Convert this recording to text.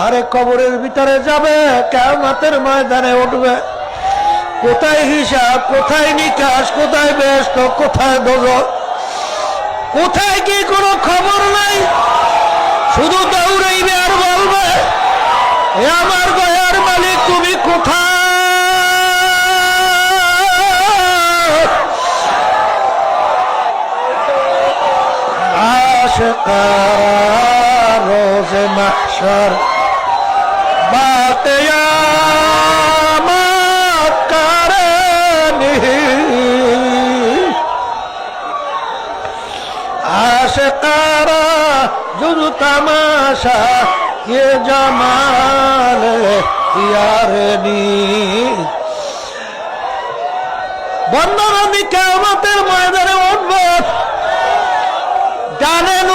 আরে কবরের ভিতরে যাবে, কিয়ামতের ময়দানে উঠবে, কোথায় হিসাব, কোথায় নিকাশ, কোথায় বেহেশত, কোথায় দোজখ, কোথায় কি কোনো খবর নাই। শুধু দৌড়াইবে আর বলবে, এ আমার দয়ার মালিক তুমি কোথায়। আশিকার রোজে মাহশর বাতে আমার কারণে, আশিকারা जुदू तमाशा ये जमाल यारनी। बंदा नबी कियामतेर मयदाने उठबे, জানেন